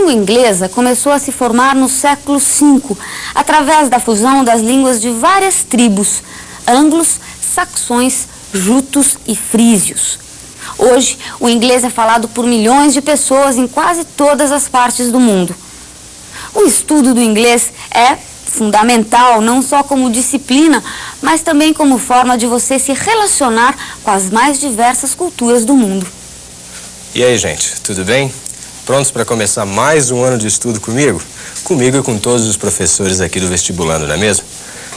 língua inglesa começou a se formar no século V, através da fusão das línguas de várias tribos, anglos, saxões, jutos e frísios. Hoje, o inglês é falado por milhões de pessoas em quase todas as partes do mundo. O estudo do inglês é fundamental, não só como disciplina, mas também como forma de você se relacionar com as mais diversas culturas do mundo. E aí, gente, tudo bem? Prontos para começar mais um ano de estudo comigo? Comigo e com todos os professores aqui do vestibulando, não é mesmo?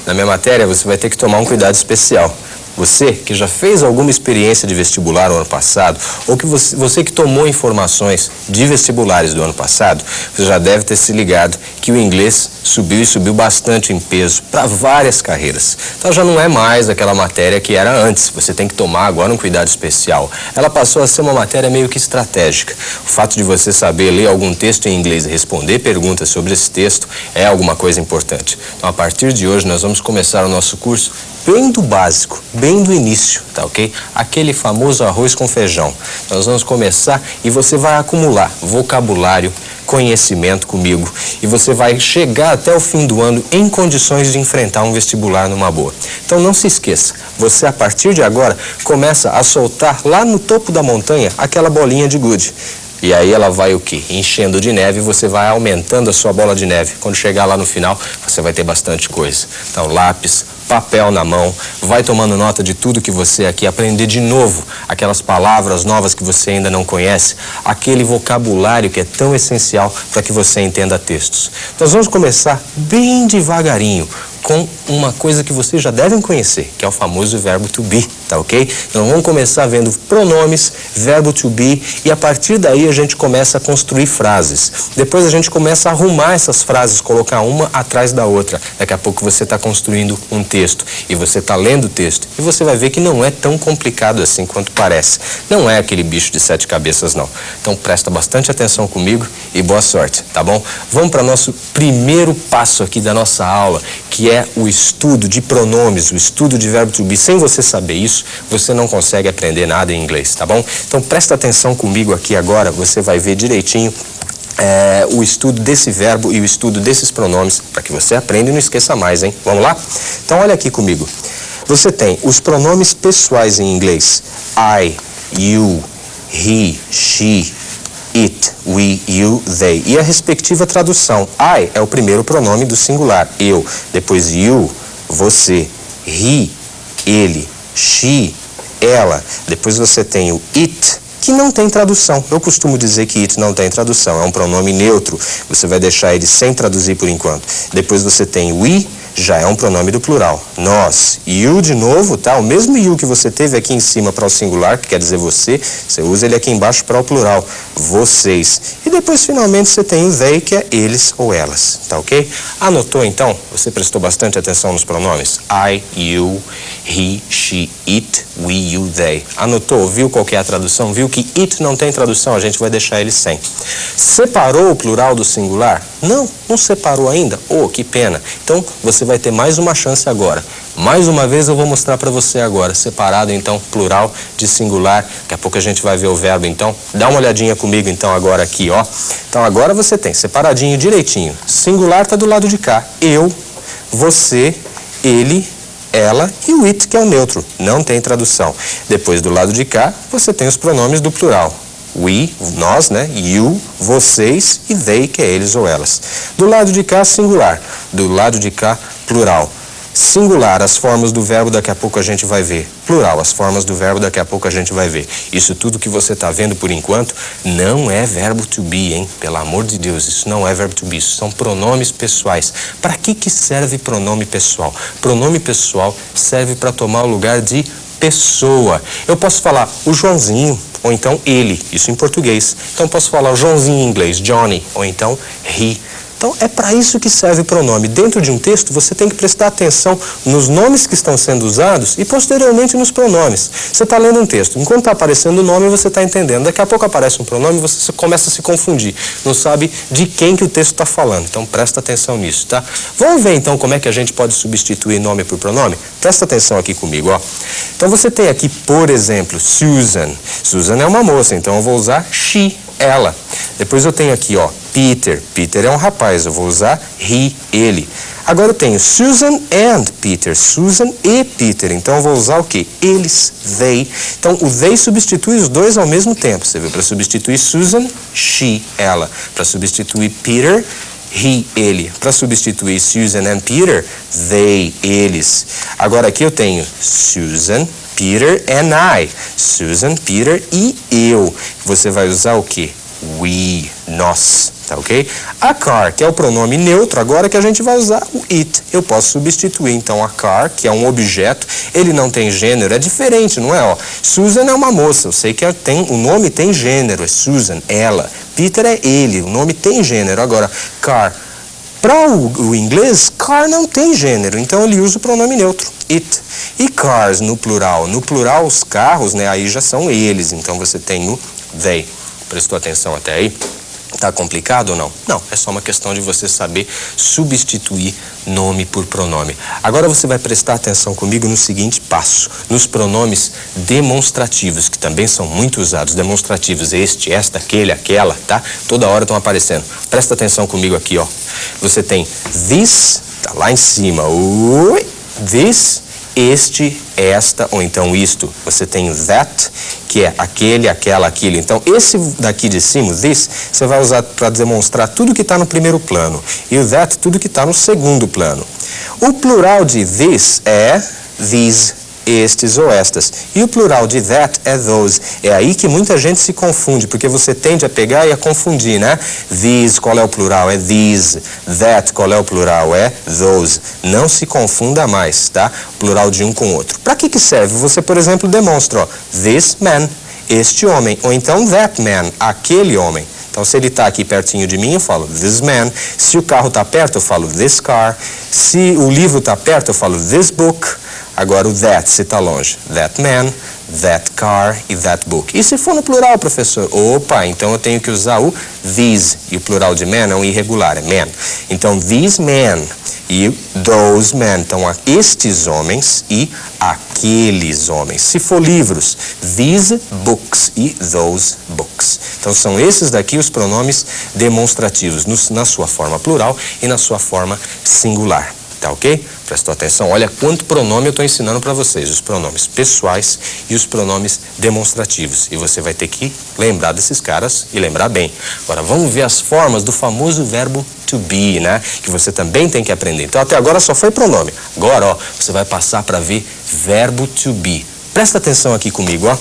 Na minha matéria, você vai ter que tomar um cuidado especial. Você que já fez alguma experiência de vestibular no ano passado, ou que você que tomou informações de vestibulares do ano passado, você já deve ter se ligado que o inglês subiu e subiu bastante em peso para várias carreiras. Então já não é mais aquela matéria que era antes. Você tem que tomar agora um cuidado especial. Ela passou a ser uma matéria meio que estratégica. O fato de você saber ler algum texto em inglês e responder perguntas sobre esse texto é alguma coisa importante. Então, a partir de hoje, nós vamos começar o nosso curso bem do básico, bem do início, tá ok? Aquele famoso arroz com feijão. Nós vamos começar e você vai acumular vocabulário, conhecimento comigo e você vai chegar até o fim do ano em condições de enfrentar um vestibular numa boa. Então não se esqueça, você a partir de agora começa a soltar lá no topo da montanha aquela bolinha de gude. E aí ela vai o quê? Enchendo de neve, você vai aumentando a sua bola de neve. Quando chegar lá no final, você vai ter bastante coisa. Então, lápis, papel na mão, vai tomando nota de tudo que você aqui aprender de novo, aquelas palavras novas que você ainda não conhece, aquele vocabulário que é tão essencial para que você entenda textos. Nós vamos começar bem devagarinho, com uma coisa que vocês já devem conhecer, que é o famoso verbo to be, tá ok? Então vamos começar vendo pronomes, verbo to be, e a partir daí a gente começa a construir frases. Depois a gente começa a arrumar essas frases, colocar uma atrás da outra. Daqui a pouco você está construindo um texto, e você está lendo o texto, e você vai ver que não é tão complicado assim quanto parece. Não é aquele bicho de 7 cabeças, não. Então presta bastante atenção comigo e boa sorte, tá bom? Vamos para o nosso primeiro passo aqui da nossa aula, que é o estudo de pronomes, o estudo de verbo to be. Sem você saber isso, você não consegue aprender nada em inglês, tá bom? Então presta atenção comigo aqui agora, você vai ver direitinho o estudo desse verbo e o estudo desses pronomes, para que você aprenda e não esqueça mais, hein? Vamos lá? Então olha aqui comigo. Você tem os pronomes pessoais em inglês. I, you, he, she, it, we, you, they. E a respectiva tradução. I é o primeiro pronome do singular, eu. Depois you, você. He, ele. She, ela. Depois você tem o it, que não tem tradução. Eu costumo dizer que it não tem tradução. É um pronome neutro. Você vai deixar ele sem traduzir por enquanto. Depois você tem we, já é um pronome do plural. Nós. You de novo, tá? O mesmo you que você teve aqui em cima para o singular, que quer dizer você usa ele aqui embaixo para o plural. Vocês. E depois, finalmente, você tem o they, que é eles ou elas. Tá ok? Anotou, então? Você prestou bastante atenção nos pronomes? I, you, he, she, it, we, you, they. Anotou? Viu qual que é a tradução? Viu que it não tem tradução? A gente vai deixar ele sem. Separou o plural do singular? Não, não separou ainda? Oh, que pena. Então, você vai ter mais uma chance agora. Mais uma vez eu vou mostrar para você agora, separado então, plural de singular. Daqui a pouco a gente vai ver o verbo então. Dá uma olhadinha comigo então agora aqui, ó. Então agora você tem separadinho direitinho. Singular tá do lado de cá. Eu, você, ele, ela e o it, que é o neutro. Não tem tradução. Depois do lado de cá, você tem os pronomes do plural. We, nós, né? You, vocês e they, que é eles ou elas. Do lado de cá, singular. Do lado de cá, plural. Singular, as formas do verbo daqui a pouco a gente vai ver. Plural, as formas do verbo daqui a pouco a gente vai ver. Isso tudo que você está vendo por enquanto não é verbo to be, hein? Pelo amor de Deus, isso não é verbo to be, isso são pronomes pessoais. Para que serve pronome pessoal? Pronome pessoal serve para tomar o lugar de pessoa. Eu posso falar o Joãozinho, ou então ele, isso em português. Então posso falar o Joãozinho em inglês, Johnny, ou então he. Então, é para isso que serve o pronome. Dentro de um texto, você tem que prestar atenção nos nomes que estão sendo usados e, posteriormente, nos pronomes. Você está lendo um texto. Enquanto está aparecendo o nome, você está entendendo. Daqui a pouco aparece um pronome e você começa a se confundir. Não sabe de quem que o texto está falando. Então, presta atenção nisso, tá? Vamos ver, então, como é que a gente pode substituir nome por pronome? Presta atenção aqui comigo, ó. Então, você tem aqui, por exemplo, Susan. Susan é uma moça, então eu vou usar she, ela. Depois eu tenho aqui, ó, Peter. Peter é um rapaz, eu vou usar he, ele. Agora eu tenho Susan and Peter, Susan e Peter, então eu vou usar o quê? Eles, they. Então o they substitui os dois ao mesmo tempo, você viu? Para substituir Susan, she, ela. Para substituir Peter, he, ele. Para substituir Susan and Peter, they, eles. Agora aqui eu tenho Susan, Peter and I. Susan, Peter e eu. Você vai usar o quê? We, nós, tá ok? A car, que é o pronome neutro, agora que a gente vai usar o it. Eu posso substituir, então, a car, que é um objeto, ele não tem gênero, é diferente, não é? Ó, Susan é uma moça, eu sei que o nome tem gênero, é Susan, ela. Peter é ele, o nome tem gênero. Agora, car, para o inglês, car não tem gênero, então ele usa o pronome neutro, it. E cars no plural os carros, né, aí já são eles, então você tem o they. Prestou atenção até aí? Tá complicado ou não? Não, é só uma questão de você saber substituir nome por pronome. Agora você vai prestar atenção comigo no seguinte passo, nos pronomes demonstrativos, que também são muito usados, demonstrativos, este, esta, aquele, aquela, tá? Toda hora estão aparecendo. Presta atenção comigo aqui, ó. Você tem this, tá lá em cima, this, este, esta, ou então isto. Você tem that, que é aquele, aquela, aquilo. Então, esse daqui de cima, this, você vai usar para demonstrar tudo que está no primeiro plano. E o that, tudo que está no segundo plano. O plural de this é these, estes ou estas. E o plural de that é those. É aí que muita gente se confunde, porque você tende a pegar e a confundir, né? These, qual é o plural? É these. That, qual é o plural? É those. Não se confunda mais, tá? Plural de um com o outro. Para que serve? Você, por exemplo, demonstra, ó, this man, este homem. Ou então that man, aquele homem. Então, se ele está aqui pertinho de mim, eu falo this man. Se o carro está perto, eu falo this car. Se o livro está perto, eu falo this book. Agora o that, se está longe. That man, that car e that book. E se for no plural, professor? Opa, então eu tenho que usar o these. E o plural de man é um irregular, é man. Então, these men e those men. Então, estes homens e aqueles homens. Se for livros, these books e those books. Então, são esses daqui os pronomes demonstrativos, na sua forma plural e na sua forma singular. Tá ok? Prestou atenção? Olha quanto pronome eu estou ensinando para vocês. Os pronomes pessoais e os pronomes demonstrativos. E você vai ter que lembrar desses caras e lembrar bem. Agora vamos ver as formas do famoso verbo to be, né? Que você também tem que aprender. Então até agora só foi pronome. Agora, ó, você vai passar para ver verbo to be. Presta atenção aqui comigo, ó.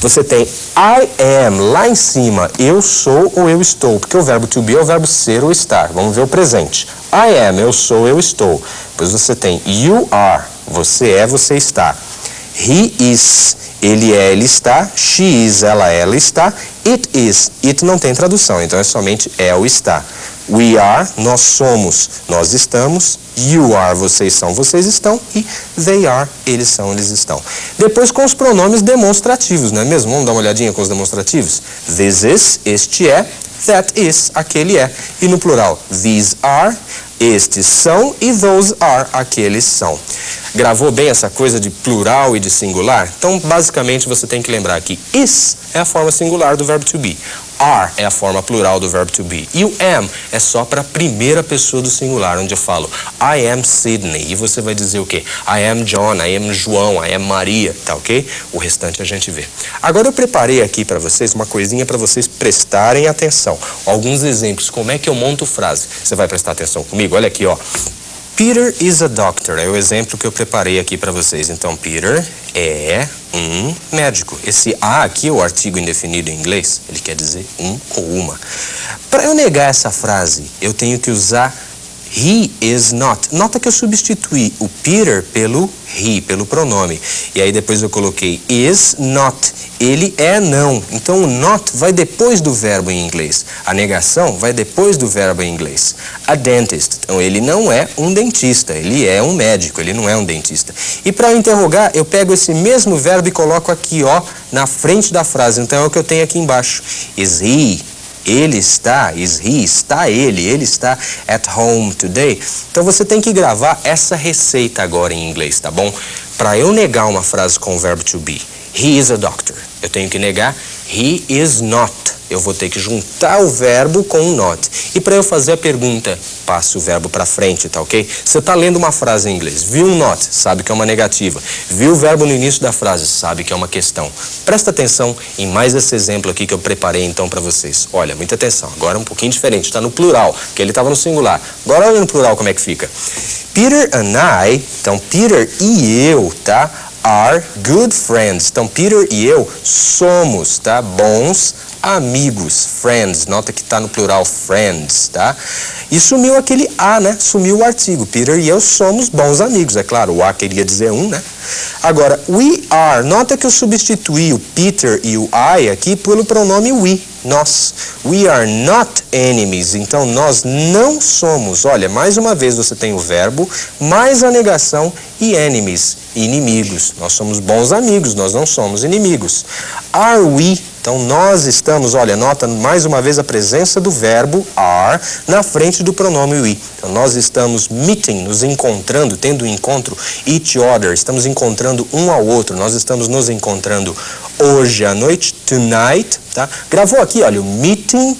Você tem I am lá em cima, eu sou ou eu estou, porque o verbo to be é o verbo ser ou estar. Vamos ver o presente. I am, eu sou, eu estou. Depois você tem you are, você é, você está. He is, ele é, ele está. She is, ela está. It is, it não tem tradução, então é somente é ou está. We are, nós somos, nós estamos. You are, vocês são, vocês estão. E they are, eles são, eles estão. Depois com os pronomes demonstrativos, não é mesmo? Vamos dar uma olhadinha com os demonstrativos? This is, este é. That is, aquele é. E no plural, these are, estes são. E those are, aqueles são. Gravou bem essa coisa de plural e de singular? Então, basicamente, você tem que lembrar que is é a forma singular do verbo to be. Are é a forma plural do verbo to be. E o am é só para a primeira pessoa do singular, onde eu falo I am Sydney. E você vai dizer o quê? I am John, I am João, I am Maria, tá ok? O restante a gente vê. Agora eu preparei aqui para vocês uma coisinha para vocês prestarem atenção. Alguns exemplos, como é que eu monto frase. Você vai prestar atenção comigo? Olha aqui, ó. Peter is a doctor, é o exemplo que eu preparei aqui para vocês. Então, Peter é um médico. Esse a aqui é o artigo indefinido em inglês, ele quer dizer um ou uma. Para eu negar essa frase, eu tenho que usar he is not. Nota que eu substituí o Peter pelo he, pelo pronome. E aí depois eu coloquei is not. Ele é não. Então o not vai depois do verbo em inglês. A negação vai depois do verbo em inglês. A dentist. Então ele não é um dentista. Ele é um médico. Ele não é um dentista. E para interrogar, eu pego esse mesmo verbo e coloco aqui, ó, na frente da frase. Então é o que eu tenho aqui embaixo. Is he? Ele está, is he, está ele está at home today. Então você tem que gravar essa receita agora em inglês, tá bom? Para eu negar uma frase com o verbo to be, he is a doctor, eu tenho que negar he is not eu vou ter que juntar o verbo com o not. E para eu fazer a pergunta, passe o verbo para frente, tá ok? Você está lendo uma frase em inglês, viu um not, sabe que é uma negativa. Viu o verbo no início da frase, sabe que é uma questão. Presta atenção em mais esse exemplo aqui que eu preparei então para vocês. Olha, muita atenção. Agora é um pouquinho diferente, está no plural, porque ele estava no singular. Agora olha no plural como é que fica. Peter and I, então Peter e eu, tá? Are good friends. Então Peter e eu somos, tá? Bons amigos, friends, nota que está no plural friends, tá? E sumiu aquele a, né? Sumiu o artigo. Peter e eu somos bons amigos, é claro, o a queria dizer um, né? Agora, we are, nota que eu substituí o Peter e o I aqui pelo pronome we, nós. We are not enemies, então nós não somos. Olha, mais uma vez você tem o verbo, mais a negação e enemies, inimigos. Nós somos bons amigos, nós não somos inimigos. Are we? Então, nós estamos, olha, nota mais uma vez a presença do verbo are na frente do pronome we. Então, nós estamos meeting, nos encontrando, tendo um encontro, each other, estamos encontrando um ao outro, nós estamos nos encontrando hoje à noite, tonight, tá? Gravou aqui, olha, o meeting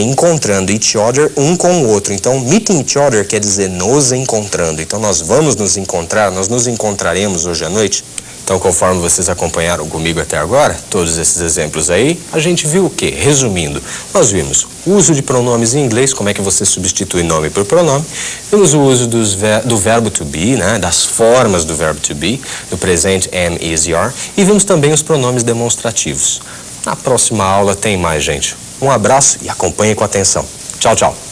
encontrando each other um com o outro. Então, meeting each other quer dizer nos encontrando. Então, nós vamos nos encontrar, nós nos encontraremos hoje à noite. Então, conforme vocês acompanharam comigo até agora, todos esses exemplos aí, a gente viu o quê? Resumindo, nós vimos o uso de pronomes em inglês, como é que você substitui nome por pronome. Vimos o uso do verbo to be, né? Das formas do verbo to be, do presente am, is e are. E vimos também os pronomes demonstrativos. Na próxima aula tem mais, gente. Um abraço e acompanhe com atenção. Tchau, tchau.